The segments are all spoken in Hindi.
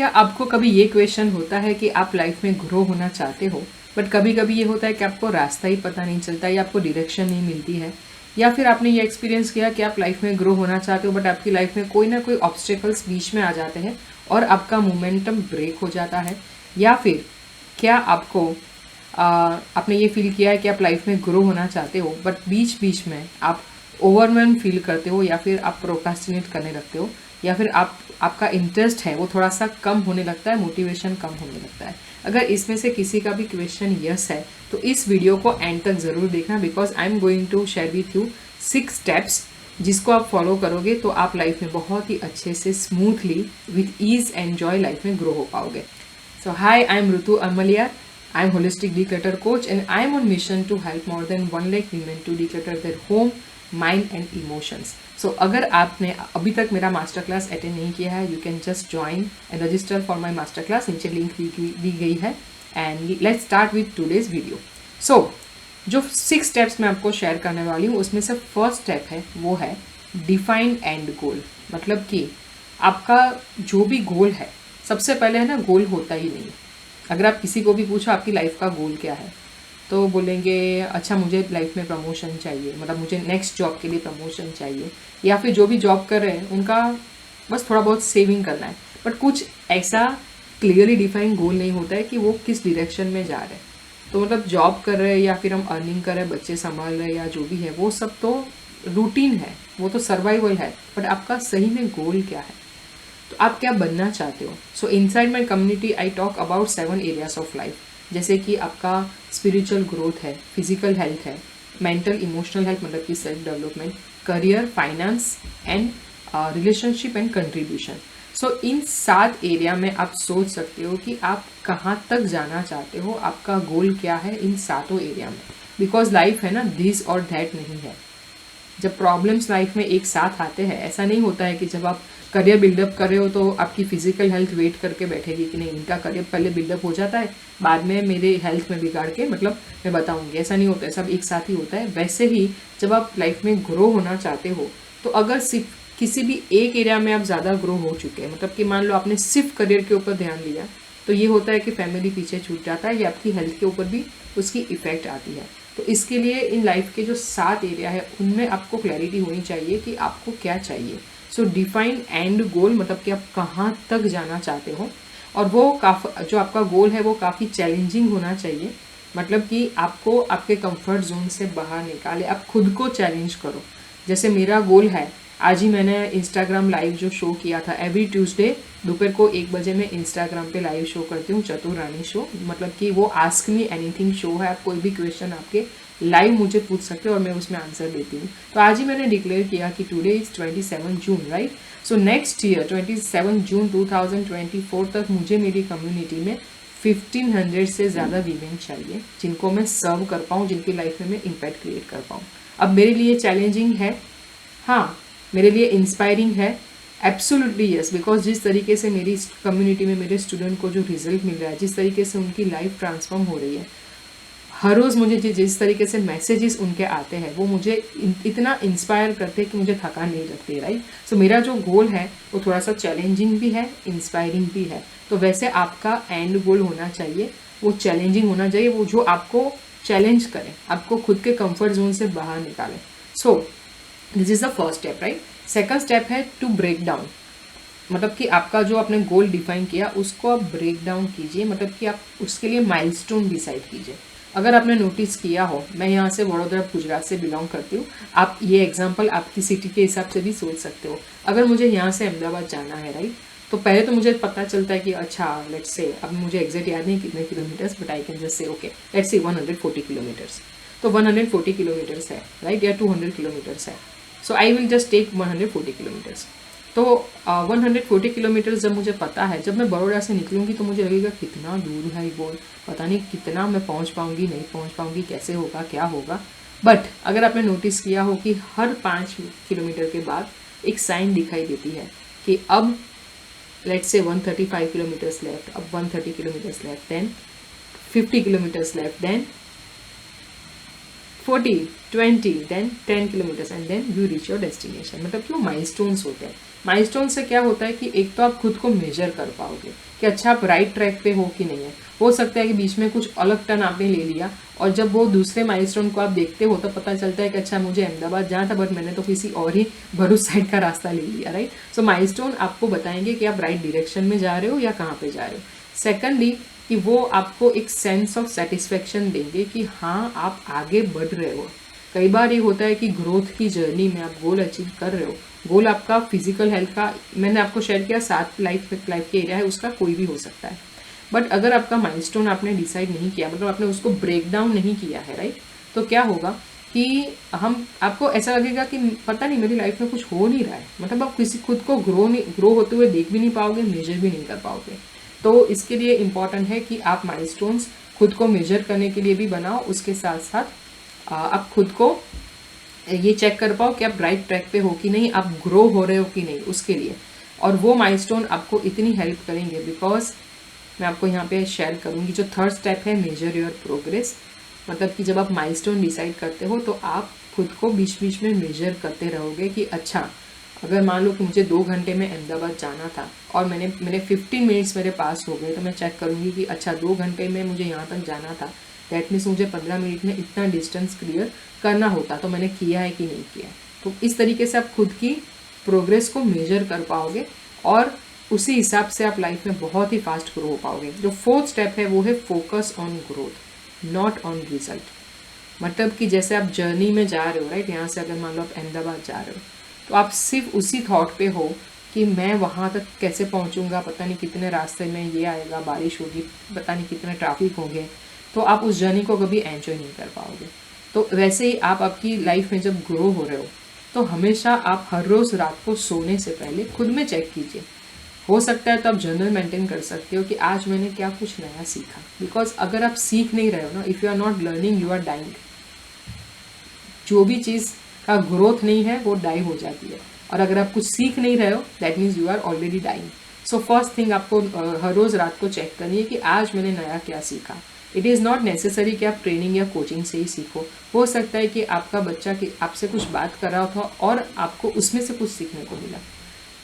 क्या आपको कभी ये क्वेश्चन होता है कि आप लाइफ में ग्रो होना चाहते हो, बट कभी कभी ये होता है कि आपको रास्ता ही पता नहीं चलता या आपको डायरेक्शन नहीं मिलती है, या फिर आपने ये एक्सपीरियंस किया कि आप लाइफ में ग्रो होना चाहते हो बट आपकी लाइफ में कोई ना कोई ऑब्स्टेकल्स बीच में आ जाते हैं और आपका मोमेंटम ब्रेक हो जाता है, या फिर क्या आपको आपने ये फील किया है कि आप लाइफ में ग्रो होना चाहते हो बट बीच बीच में आप ओवरवेल्म फील करते हो, या फिर आप प्रोक्रास्टिनेट करने लगते हो, या फिर आपका इंटरेस्ट है वो थोड़ा सा कम होने लगता है, मोटिवेशन कम होने लगता है। अगर इसमें से किसी का भी क्वेश्चन यस है तो इस वीडियो को एंड तक ज़रूर देखना, because I am going to share with you 6 steps जिसको आप फॉलो करोगे तो आप लाइफ में बहुत ही अच्छे से smoothly with ease and joy life में ग्रो हो पाओगे। So hi, I am Ritu Amaliyar. I am holistic declutter coach and I am on mission to help more than 1 lakh women to declutter their home, mind and emotions. So अगर आपने अभी तक मेरा मास्टर क्लास अटेंड नहीं किया है, you can just join and register for my master class, नीचे लिंक दी गई है। And let's start with today's video. So जो 6 स्टेप्स मैं आपको शेयर करने वाली हूँ उसमें से फर्स्ट स्टेप है वो है डिफाइन एंड गोल। मतलब कि आपका जो भी गोल है, सबसे पहले है ना, गोल होता ही नहीं। अगर आप किसी को भी पूछो आपकी लाइफ का गोल क्या है तो बोलेंगे अच्छा मुझे लाइफ में प्रमोशन चाहिए, मतलब मुझे नेक्स्ट जॉब के लिए प्रमोशन चाहिए, या फिर जो भी जॉब कर रहे हैं उनका बस थोड़ा बहुत सेविंग करना है, बट कुछ ऐसा क्लियरली डिफाइन गोल नहीं होता है कि वो किस डायरेक्शन में जा रहे हैं। तो मतलब जॉब कर रहे हैं या फिर हम अर्निंग कर रहे हैं, बच्चे संभाल रहे हैं या जो भी है, वो सब तो रूटीन है, वो तो सर्वाइवल है, बट आपका सही में गोल क्या है, तो आप क्या बनना चाहते हो। सो inside my community I talk about 7 areas of life, जैसे कि आपका स्पिरिचुअल ग्रोथ है, फिजिकल हेल्थ है, मेंटल इमोशनल हेल्थ मतलब कि self development, career, finance and relationship and contribution. So in 7 area में आप सोच सकते हो कि आप कहाँ तक जाना चाहते हो, आपका गोल क्या है इन 7 एरिया में। बिकॉज लाइफ है ना, दिस और दैट नहीं है। जब प्रॉब्लम्स लाइफ में एक साथ आते हैं, ऐसा नहीं होता है कि जब आप करियर बिल्डअप कर रहे हो तो आपकी फिजिकल हेल्थ वेट करके बैठेगी कि नहीं इनका करियर पहले बिल्डअप हो जाता है, बाद में मेरे हेल्थ में बिगाड़ के मतलब मैं बताऊंगी, ऐसा नहीं होता है, सब एक साथ ही होता है। वैसे ही जब आप लाइफ में ग्रो होना चाहते हो तो अगर सिर्फ किसी भी एक एरिया में आप ज़्यादा ग्रो हो चुके हैं, मतलब कि मान लो आपने सिर्फ करियर के ऊपर ध्यान दिया, तो ये होता है कि फैमिली पीछे छूट जाता है, या आपकी हेल्थ के ऊपर भी उसकी इफेक्ट आती है। तो इसके लिए इन लाइफ के जो 7 एरिया है उनमें आपको क्लैरिटी होनी चाहिए कि आपको क्या चाहिए। सो डिफाइन एंड गोल, मतलब कि आप कहाँ तक जाना चाहते हो, और वो जो आपका गोल है वो काफ़ी चैलेंजिंग होना चाहिए, मतलब कि आपको आपके कंफर्ट जोन से बाहर निकाले, आप खुद को चैलेंज करो। जैसे मेरा गोल है, आज ही मैंने इंस्टाग्राम लाइव जो शो किया था, एवरी ट्यूसडे दोपहर को 1 बजे मैं इंस्टाग्राम पे लाइव शो करती हूँ, चतुर रानी शो, मतलब कि वो आस्क मी एनीथिंग शो है। आप कोई भी क्वेश्चन आपके लाइव मुझे पूछ सकते हो और मैं उसमें आंसर देती हूँ। तो आज ही मैंने डिक्लेयर किया कि today is 27 June, right. So next year 27 जून 2024 तक मुझे मेरी कम्युनिटी में 1500 से ज़्यादा वीमेन चाहिए जिनको मैं सर्व कर पाऊँ, जिनकी लाइफ में मैं इम्पैक्ट क्रिएट कर पाऊँ। अब मेरे लिए चैलेंजिंग है, हाँ, मेरे लिए इंस्पायरिंग है, एब्सोल्युटली यस, बिकॉज जिस तरीके से मेरी कम्युनिटी में मेरे स्टूडेंट को जो रिजल्ट मिल रहा है, जिस तरीके से उनकी लाइफ ट्रांसफॉर्म हो रही है, हर रोज़ मुझे जिस तरीके से मैसेजेस उनके आते हैं वो मुझे इतना इंस्पायर करते हैं कि मुझे थकान नहीं लगती, राइट। सो मेरा जो गोल है वो थोड़ा सा चैलेंजिंग भी है, इंस्पायरिंग भी है। तो वैसे आपका एंड गोल होना चाहिए, वो चैलेंजिंग होना चाहिए, वो जो आपको चैलेंज करे, आपको खुद के कंफर्ट जोन से बाहर निकाले। So this is the first step, right. Second step है टू ब्रेक डाउन, मतलब कि आपका जो आपने गोल डिफाइन किया उसको आप ब्रेक डाउन कीजिए, मतलब कि आप उसके लिए माइलस्टोन डिसाइड कीजिए। अगर आपने नोटिस किया हो, मैं यहाँ से वडोदरा गुजरात से बिलोंग करती हूँ, आप ये एग्जांपल आपकी सिटी के हिसाब से भी सोच सकते हो। अगर मुझे यहाँ से अहमदाबाद जाना है, राइट, तो पहले तो मुझे पता चलता है कि अच्छा लेट्स से, अब मुझे एग्जैक्ट याद नहीं कितने kilometres, but I can just say okay let's say 140 kilometres. तो 140 किलोमीटर्स है, राइट, या 200 किलोमीटर्स है। So I will just take 140 kilometres. तो 140 किलोमीटर जब मुझे पता है, जब मैं बड़ौदा से निकलूँगी तो मुझे लगेगा कितना दूर है वो, पता नहीं कितना मैं पहुंच पाऊंगी, नहीं पहुंच पाऊंगी, कैसे होगा, क्या होगा। बट अगर आपने नोटिस किया हो कि हर 5 किलोमीटर के बाद एक साइन दिखाई देती है कि अब लेट्स से 135 किलोमीटर्स लेफ्ट, अब 130 kilometres left, then 50 kilometres left, then 40, 20, then 10 kilometres and then you reach your destination. मतलब कि वो माइलस्टोन्स होते हैं। माइलस्टोन से क्या होता है कि एक तो आप खुद को मेजर कर पाओगे कि अच्छा आप राइट ट्रैक पे हो कि नहीं है। हो सकता है कि बीच में कुछ अलग टर्न आपने ले लिया और जब वो दूसरे माइलस्टोन को आप देखते हो तो पता चलता है कि अच्छा मुझे अहमदाबाद जाना था बट मैंने तो किसी और ही भरूच साइड का रास्ता ले लिया, राइट। सो माइलस्टोन आपको बताएंगे कि आप राइट डायरेक्शन में जा रहे हो या कहाँ पे जा रहे हो। सेकेंडली कि वो आपको एक सेंस ऑफ सेटिस्फेक्शन देंगे कि हाँ आप आगे बढ़ रहे हो। कई बार ये होता है कि ग्रोथ की जर्नी में आप गोल अचीव कर रहे हो। गोल आपका फिजिकल हेल्थ का मैंने आपको शेयर किया 7 लाइफ के एरिया है, उसका कोई भी हो सकता है। बट अगर आपका माइलस्टोन आपने डिसाइड नहीं किया, मतलब आपने उसको ब्रेक डाउन नहीं किया है, राइट, तो क्या होगा कि हम आपको ऐसा लगेगा कि पता नहीं मेरी लाइफ में कुछ हो नहीं रहा है। मतलब आप किसी खुद को ग्रो होते हुए देख भी नहीं पाओगे, मेजर भी नहीं कर पाओगे। तो इसके लिए इम्पॉर्टेंट है कि आप माइलस्टोन्स खुद को मेजर करने के लिए भी बनाओ, उसके साथ साथ आप खुद को ये चेक कर पाओ कि आप राइट ट्रैक पे हो कि नहीं, आप ग्रो हो रहे हो कि नहीं, उसके लिए। और वो माइलस्टोन आपको इतनी हेल्प करेंगे बिकॉज मैं आपको यहाँ पे शेयर करूँगी जो थर्ड स्टेप है, मेजर योर प्रोग्रेस। मतलब कि जब आप माइलस्टोन डिसाइड करते हो तो आप खुद को बीच बीच में मेजर करते रहोगे कि अच्छा अगर मान लो कि मुझे 2 घंटे में अहमदाबाद जाना था और मेरे 15 मिनट्स मेरे पास हो गए, तो मैं चेक करूँगी कि अच्छा 2 घंटे में मुझे यहाँ तक जाना था, दैट मीन्स मुझे 15 मिनट में इतना डिस्टेंस क्लियर करना होता, तो मैंने किया है कि नहीं किया। तो इस तरीके से आप खुद की प्रोग्रेस को मेजर कर पाओगे और उसी हिसाब से आप लाइफ में बहुत ही फास्ट ग्रो हो पाओगे। जो फोर्थ स्टेप है वो है focus on growth, not on result. मतलब कि जैसे आप जर्नी में जा रहे हो, राइट, यहाँ से अगर मान लो आप अहमदाबाद जा रहे हो तो आप सिर्फ उसी थॉट पे हो कि मैं वहाँ तक कैसे पहुँचूँगा, पता नहीं कितने रास्ते में ये आएगा, बारिश होगी, पता नहीं कितने ट्रैफिक होंगे, तो आप उस जर्नी को कभी एंजॉय नहीं कर पाओगे। तो वैसे ही आप आपकी लाइफ में जब ग्रो हो रहे हो तो हमेशा आप हर रोज़ रात को सोने से पहले खुद में चेक कीजिए। हो सकता है तो आप जर्नल मेंटेन कर सकते हो कि आज मैंने क्या कुछ नया सीखा। बिकॉज अगर आप सीख नहीं रहे हो ना, if you are not learning, you are dying. जो भी चीज़ का ग्रोथ नहीं है वो डाई हो जाती है, और अगर आप कुछ सीख नहीं रहे हो that means you are already dying. So first thing आपको हर रोज़ रात को चेक करनी है कि आज मैंने नया क्या सीखा। इट इज़ नॉट नेसेसरी कि आप ट्रेनिंग या कोचिंग से ही सीखो। हो सकता है कि आपका बच्चा कि आपसे कुछ बात कर रहा था और आपको उसमें से कुछ सीखने को मिला।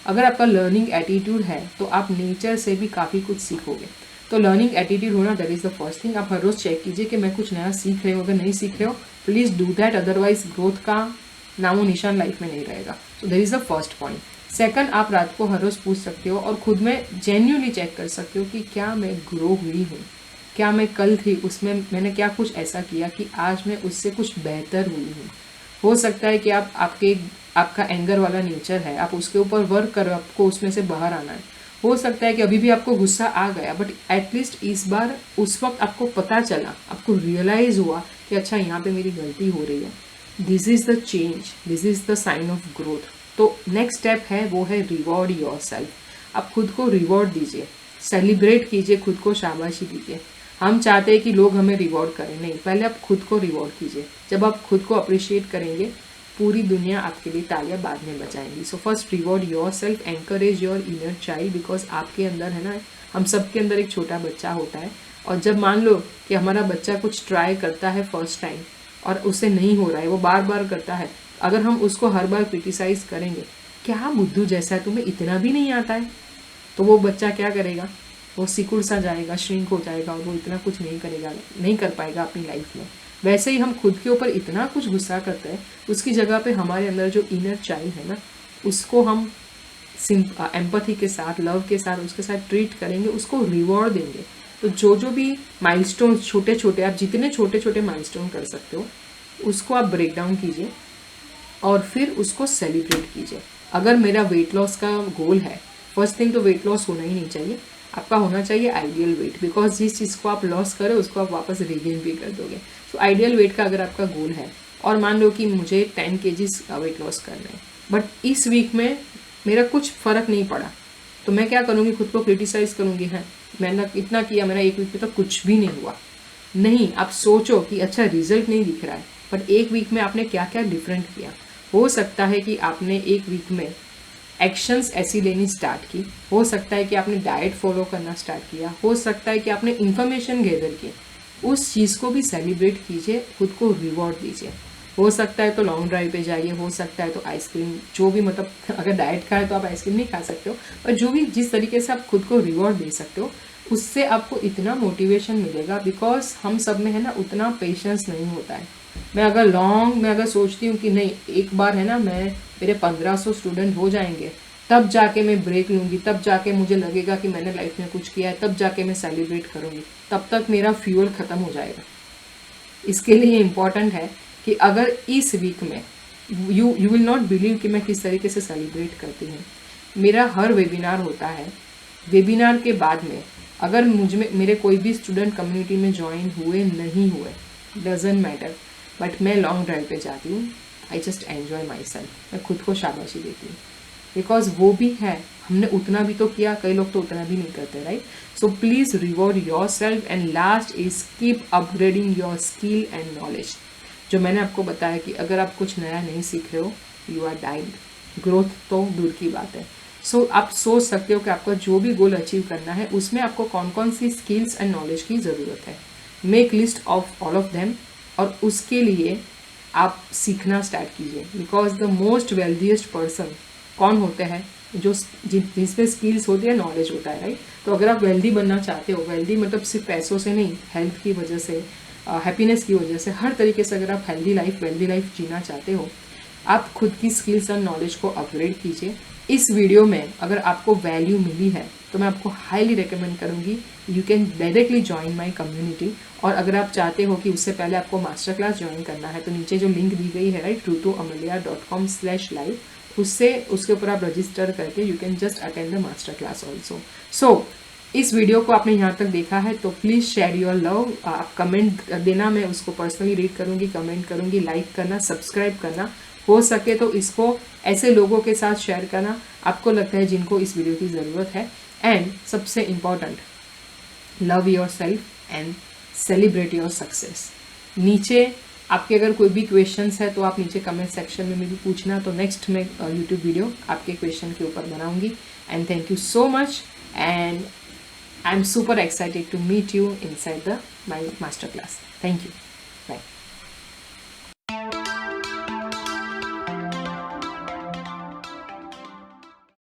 अगर आपका लर्निंग एटीट्यूड है तो आप नेचर से भी काफ़ी कुछ सीखोगे। तो लर्निंग एटीट्यूड होना that is the first thing. आप हर रोज़ चेक कीजिए कि मैं कुछ नया सीख रहे हूँ। अगर नहीं सीख रहे हो please do that, otherwise growth का नामो निशान लाइफ में नहीं रहेगा। So that is the first point. Second, आप रात को हर रोज़ पूछ सकते हो और खुद में जेन्युइनली चेक कर सकते हो कि क्या मैं ग्रो हुई हूँ, क्या मैं कल थी उसमें मैंने क्या कुछ ऐसा किया कि आज मैं उससे कुछ बेहतर हुई हूँ। हो सकता है कि आपका एंगर वाला नेचर है, आप उसके ऊपर वर्क करो, आपको उसमें से बाहर आना है। हो सकता है कि अभी भी आपको गुस्सा आ गया, बट एटलीस्ट इस बार उस वक्त आपको पता चला, आपको रियलाइज़ हुआ कि अच्छा यहाँ पे मेरी गलती हो रही है। This is the change, this is the sign of growth. तो नेक्स्ट स्टेप है वो है रिवॉर्ड योरसेल्फ। आप खुद को रिवॉर्ड दीजिए, सेलिब्रेट कीजिए, खुद को शाबाशी दीजिए। हम चाहते हैं कि लोग हमें रिवॉर्ड करें, नहीं, पहले आप खुद को रिवॉर्ड कीजिए। जब आप खुद को अप्रिशिएट करेंगे पूरी दुनिया आपके लिए तालियां बाद में बजाएंगी। So first reward yourself, encourage your inner child, because आपके अंदर है ना, हम सबके अंदर एक छोटा बच्चा होता है। और जब मान लो कि हमारा बच्चा कुछ ट्राई करता है फर्स्ट टाइम और उससे नहीं हो रहा है, वो बार बार करता है, अगर हम उसको हर बार क्रिटिसाइज करेंगे, क्या बुद्धू जैसा है, तुम्हें इतना भी नहीं आता है, तो वो बच्चा क्या करेगा, वो सिकुड़ सा जाएगा, श्रिंक हो जाएगा और वो इतना कुछ नहीं करेगा, नहीं कर पाएगा अपनी लाइफ में। वैसे ही हम खुद के ऊपर इतना कुछ गुस्सा करते हैं, उसकी जगह पे हमारे अंदर जो इनर चाइल्ड है ना, उसको हम एम्पैथी के साथ, लव के साथ उसके साथ ट्रीट करेंगे, उसको रिवॉर्ड देंगे। तो जो भी माइलस्टोन छोटे छोटे, आप जितने छोटे छोटे माइलस्टोन कर सकते हो उसको आप ब्रेक डाउन कीजिए और फिर उसको सेलिब्रेट कीजिए। अगर मेरा वेट लॉस का गोल है, फर्स्ट थिंग तो वेट लॉस होना ही नहीं चाहिए, आपका होना चाहिए आइडियल वेट, बिकॉज जिस चीज़ को आप लॉस करें उसको आप वापस रिगेन भी कर दोगे। तो आइडियल वेट का अगर आपका गोल है और मान लो कि मुझे 10 kg का वेट लॉस करना है, बट इस वीक में मेरा कुछ फ़र्क नहीं पड़ा, तो मैं क्या करूँगी, खुद को क्रिटिसाइज़ करूँगी, है मैंने इतना किया, मेरा एक वीक में तो कुछ भी नहीं हुआ। नहीं, आप सोचो कि अच्छा रिजल्ट नहीं दिख रहा है, बट एक वीक में आपने क्या क्या डिफरेंट किया। हो सकता है कि आपने एक वीक में एक्शंस ऐसी लेनी स्टार्ट की, हो सकता है कि आपने डाइट फॉलो करना स्टार्ट किया, हो सकता है कि आपने इन्फॉर्मेशन गैदर की, उस चीज़ को भी सेलिब्रेट कीजिए, खुद को रिवॉर्ड दीजिए। हो सकता है तो लॉन्ग ड्राइव पे जाइए, हो सकता है तो आइसक्रीम, जो भी मतलब अगर डाइट का है तो आप आइसक्रीम नहीं खा सकते हो, पर जो भी जिस तरीके से आप खुद को रिवॉर्ड दे सकते हो उससे आपको इतना मोटिवेशन मिलेगा। बिकॉज हम सब में है ना उतना पेशेंस नहीं होता है। मैं अगर सोचती हूँ कि नहीं एक बार है ना मेरे 1500 स्टूडेंट हो जाएंगे तब जाके मैं ब्रेक लूँगी, तब जाके मुझे लगेगा कि मैंने लाइफ में कुछ किया है, तब जाके मैं सेलिब्रेट करूँगी, तब तक मेरा फ्यूल ख़त्म हो जाएगा। इसके लिए इम्पॉर्टेंट है कि अगर इस वीक में यू विल नॉट बिलीव कि मैं किस तरीके से सेलिब्रेट करती हूँ। मेरा हर वेबिनार होता है, वेबिनार के बाद में अगर मेरे कोई भी स्टूडेंट कम्युनिटी में ज्वाइन हुए नहीं हुए, डजेंट मैटर, बट मैं लॉन्ग ड्राइव पे जाती हूँ। I just enjoy my self, मैं खुद को शाबाशी देती हूँ। बिकॉज वो भी है, हमने उतना भी तो किया, कई लोग तो उतना भी नहीं करते, right. So please reward your self. And last is keep upgrading your skill and knowledge. जो मैंने आपको बताया कि अगर आप कुछ नया नहीं सीख रहे हो, यू आर डाइंग। ग्रोथ तो दूर की बात है। सो आप सोच सकते हो कि आपका जो भी गोल अचीव करना है उसमें आपको कौन कौन सी स्किल्स एंड नॉलेज की ज़रूरत है। Make list of all of them, और उसके लिए आप सीखना स्टार्ट कीजिए। Because the most wealthiest person कौन होते हैं, जो जिसमें स्किल्स होती है, नॉलेज होता है, राइट। तो अगर आप वेल्दी बनना चाहते हो, वेल्दी मतलब सिर्फ पैसों से नहीं, हेल्थ की वजह से, हैप्पीनेस की वजह से, हर तरीके से अगर आप वेल्दी लाइफ जीना चाहते हो, आप खुद की स्किल्स और नॉलेज को अपग्रेड कीजिए। इस वीडियो में अगर आपको वैल्यू मिली है तो मैं आपको हाईली रिकमेंड करूंगी, you can directly join my community. और अगर आप चाहते हो कि उससे पहले आपको मास्टर क्लास ज्वाइन करना है तो नीचे जो लिंक दी गई है, राइट, rutuamelia.com/live, उससे उसके ऊपर आप रजिस्टर करके you can just attend the master class also. So इस वीडियो को आपने यहाँ तक देखा है तो प्लीज़ शेयर योर लव। आप कमेंट देना, मैं उसको पर्सनली रीड करूँगी, कमेंट करूँगी, लाइक करना, सब्सक्राइब करना, हो सके तो इसको ऐसे लोगों के साथ शेयर करना आपको लगता है जिनको इस वीडियो की ज़रूरत है। एंड सबसे important, love your self and celebrate your success. नीचे आपके अगर कोई भी क्वेश्चंस है तो आप नीचे कमेंट सेक्शन में मुझे पूछना, तो नेक्स्ट मैं यूट्यूब वीडियो आपके क्वेश्चन के ऊपर बनाऊंगी। And thank you so much, and I am super excited to meet you inside my master class. Thank you.